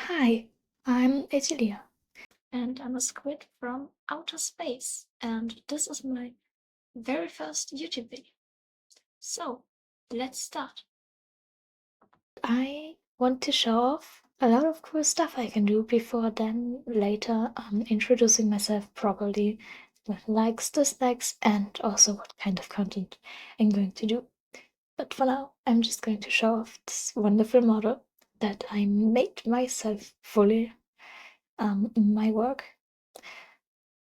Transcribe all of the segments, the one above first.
Hi, I'm Etilia, and I'm a squid from outer space, and this is my very first YouTube video. So, let's start. I want to show off a lot of cool stuff I can do before then later introducing myself properly with likes, dislikes, and also what kind of content I'm going to do. But for now, I'm just going to show off this wonderful model that I made myself fully in my work.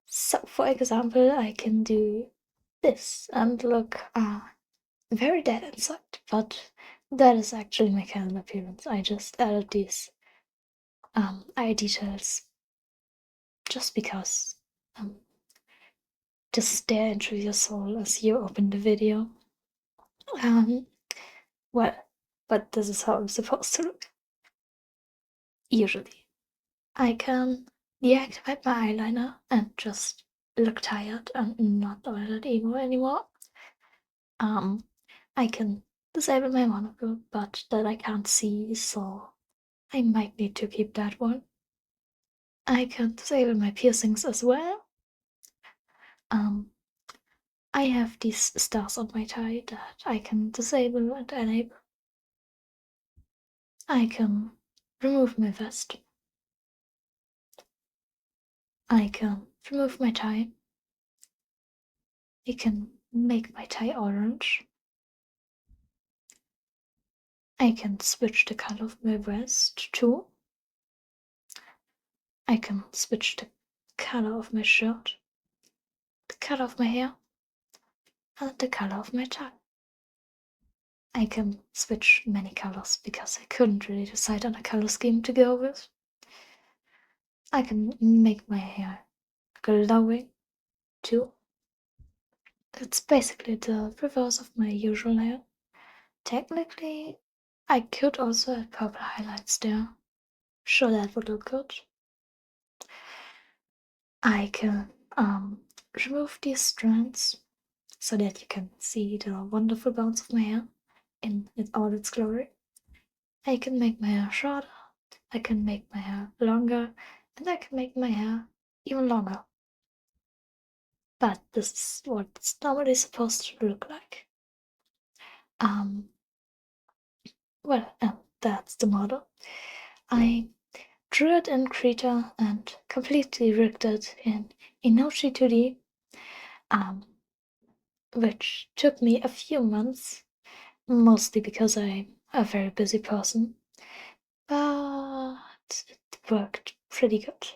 So, for example, I can do this and look very dead inside, but that is actually my calendar appearance. I just added these eye details just because. Just stare into your soul as you open the video. Well, but this is how I'm supposed to look. Usually. I can deactivate my eyeliner and just look tired and not all that emo anymore. I can disable my monocle, but that I can't see, so I might need to keep that one. I can disable my piercings as well. I have these stars on my tie that I can disable and enable. I can remove my vest. I can remove my tie. I can make my tie orange. I can switch the color of my vest too. I can switch the color of my shirt, the color of my hair, and the color of my tie. I can switch many colors because I couldn't really decide on a color scheme to go with. I can make my hair glowing too. It's basically the reverse of my usual hair. Technically, I could also add purple highlights there. Sure, that would look good. I can remove these strands so that you can see the wonderful bounce of my hair in all its glory. I can make my hair shorter, I can make my hair longer, and I can make my hair even longer. But this is what it's normally supposed to look like. Well, that's the model. I drew it in Krita and completely rigged it in Enoshi 2D, which took me a few months, mostly because I'm a very busy person, but it worked pretty good.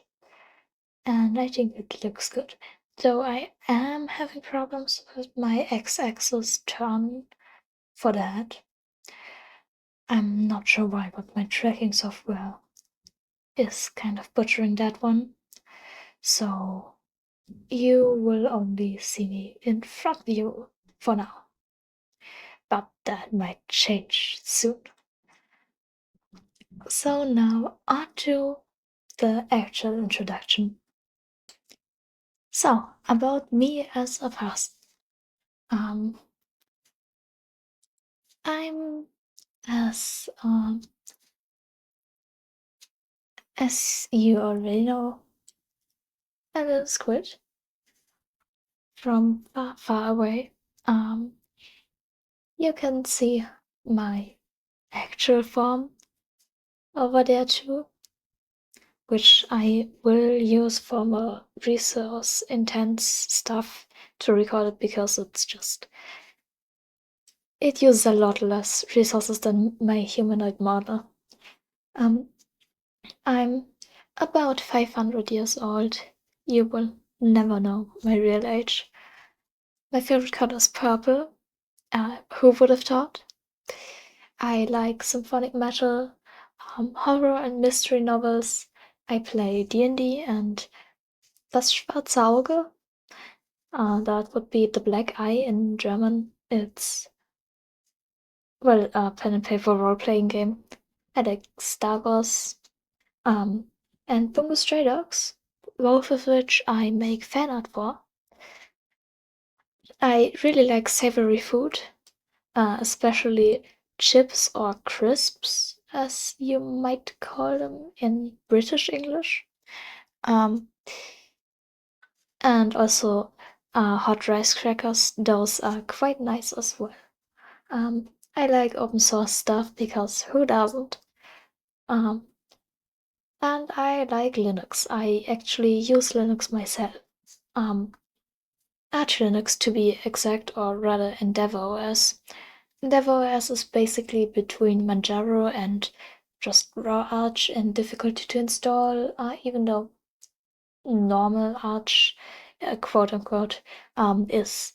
And I think it looks good. Though I am having problems with my x-axis turn for that. I'm not sure why, but my tracking software is kind of butchering that one. So you will only see me in front view for now. But that might change soon. So now on to the actual introduction. So, about me as a person. I'm as you already know, a little squid from far, far away. You can see my actual form over there too, which I will use for more resource intense stuff to record it because it uses a lot less resources than my humanoid model. I'm about 500 years old. You will never know my real age. My favorite color is purple. Who would have thought? I like symphonic metal, horror and mystery novels. I play D&D and das schwarze Auge. That would be the black eye in German. It's, well, a pen and paper role-playing game. I like Star Wars, and Bungo Stray Dogs, both of which I make fan art for. I really like savory food, especially chips or crisps. as you might call them in British English. Um, and also hot rice crackers, those are quite nice as well. I like open source stuff because who doesn't? Um, and I like Linux. I actually use Linux myself. Um, Arch Linux to be exact, or rather EndeavourOS. EndeavourOS is basically between Manjaro and just raw Arch and difficulty to install, even though normal Arch, quote unquote, is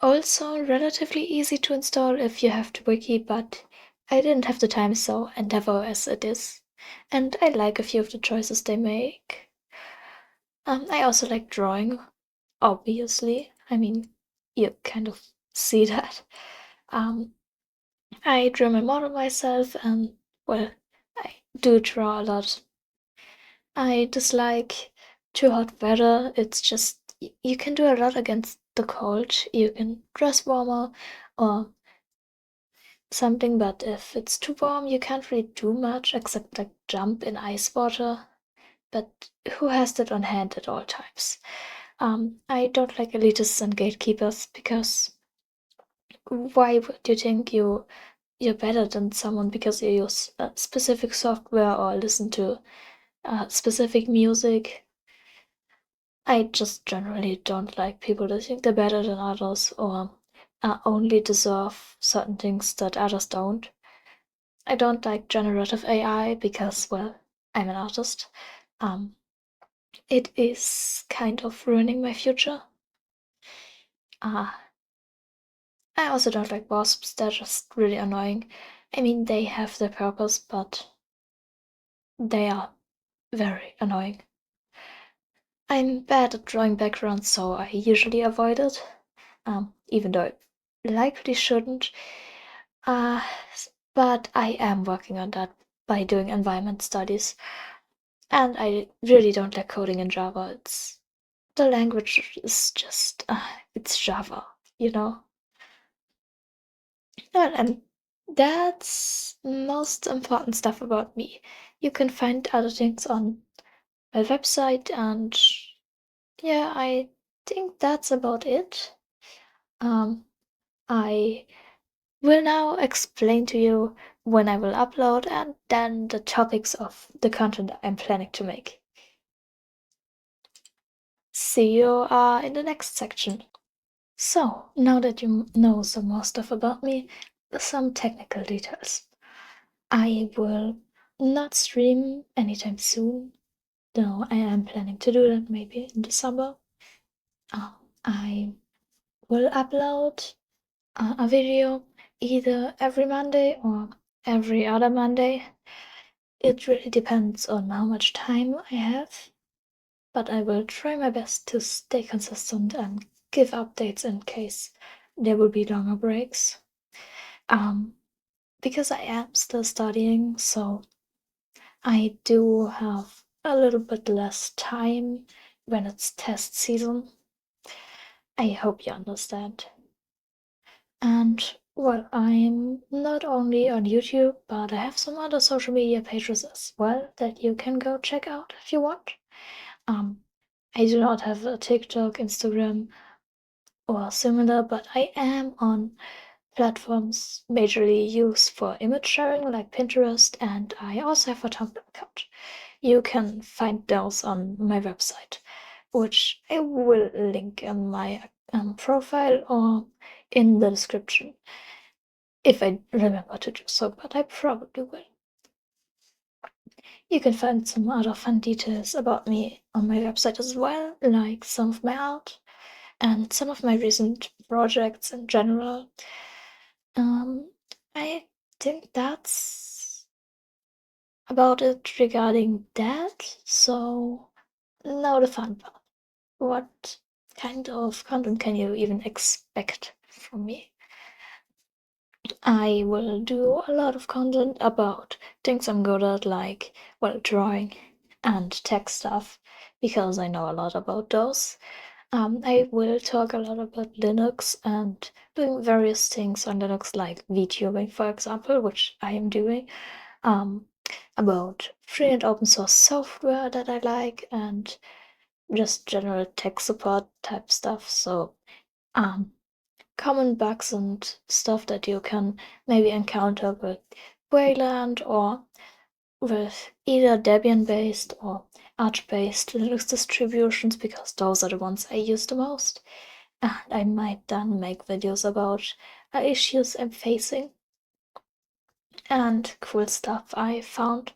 also relatively easy to install if you have the wiki, but I didn't have the time, so EndeavourOS it is. And I like a few of the choices they make. I also like drawing, obviously. I mean, you kind of see that. Um, I drew my model myself, and well, I do draw a lot. I dislike too hot weather. It's just you can do a lot against the cold. You can dress warmer or something, but if it's too warm, you can't really do much except like jump in ice water. But who has that on hand at all times? I don't like elitists and gatekeepers because why would you think you're better than someone because you use specific software or listen to specific music? I just generally don't like people that think they're better than others or only deserve certain things that others don't. I don't like generative AI because, well, I'm an artist. Um, it is kind of ruining my future. Uh, I also don't like wasps, they're just really annoying. I mean, they have their purpose, but they are very annoying. I'm bad at drawing backgrounds, so I usually avoid it, even though I likely shouldn't. Uh, but I am working on that by doing environment studies. And I really don't like coding in Java. The language is just, it's Java, you know? And that's most important stuff about me. You can find other things on my website, and yeah, I think that's about it. Um, I will now explain to you when I will upload and then the topics of the content I'm planning to make. See you in the next section. So, now that you know some more stuff about me, some technical details. I will not stream anytime soon, though I am planning to do that maybe in the summer. I will upload a video either every Monday or every other Monday. It really depends on how much time I have, but I will try my best to stay consistent and give updates in case there will be longer breaks. Because I am still studying, so I do have a little bit less time when it's test season. I hope you understand. And well, I'm not only on YouTube, but I have some other social media pages as well that you can go check out if you want. I do not have a TikTok, Instagram, or similar, but I am on platforms majorly used for image sharing like Pinterest, and I also have a Tumblr account. You can find those on my website, which I will link in my profile or in the description if I remember to do so, but I probably will. You can find some other fun details about me on my website as well, like some of my art and some of my recent projects in general. I think that's about it regarding that. So now the fun part. What kind of content can you even expect from me? I will do a lot of content about things I'm good at, like, well, drawing and tech stuff, because I know a lot about those. I will talk a lot about Linux and doing various things on Linux, like VTubing, for example, which I am doing. Um, about free and open source software that I like, and just general tech support type stuff. So, um, common bugs and stuff that you can maybe encounter with Wayland or with either Debian-based or Arch-based Linux distributions, because those are the ones I use the most. And I might then make videos about issues I'm facing and cool stuff I found.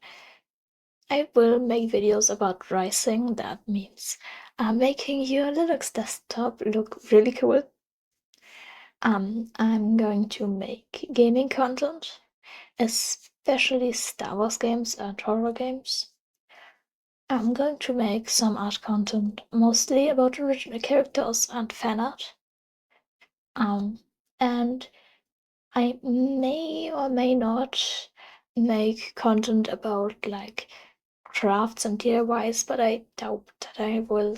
I will make videos about rising. That means making your Linux desktop look really cool. I'm going to make gaming content, especially Star Wars games and horror games. I'm going to make some art content, mostly about original characters and fan art. And I may or may not make content about like crafts and DIYs, but I doubt that I will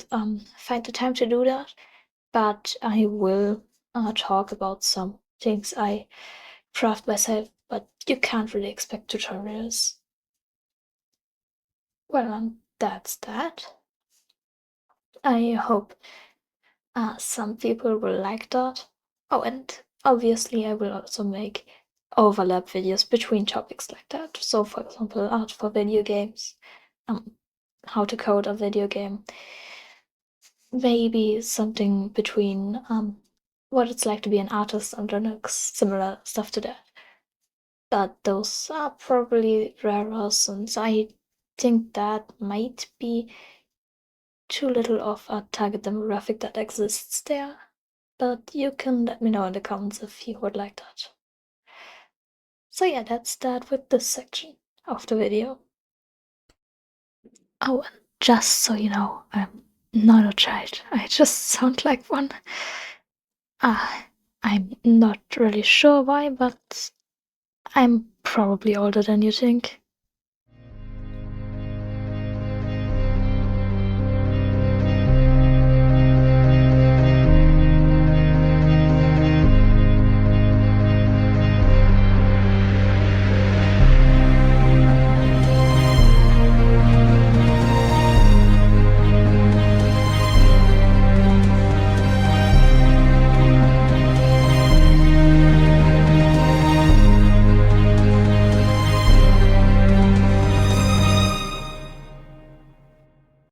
find the time to do that. But I will talk about some things I craft myself, but you can't really expect tutorials. Well, that's that. I hope some people will like that. Oh, and obviously I will also make overlap videos between topics like that. So, for example, art for video games, um, how to code a video game, maybe something between what it's like to be an artist on Linux, similar stuff to that. But those are probably rarer, since I think that might be too little of a target demographic that exists there. But you can let me know in the comments if you would like that. So yeah, that's that with this section of the video. Oh, and just so you know, I'm not a child. I just sound like one. I'm not really sure why, but I'm probably older than you think.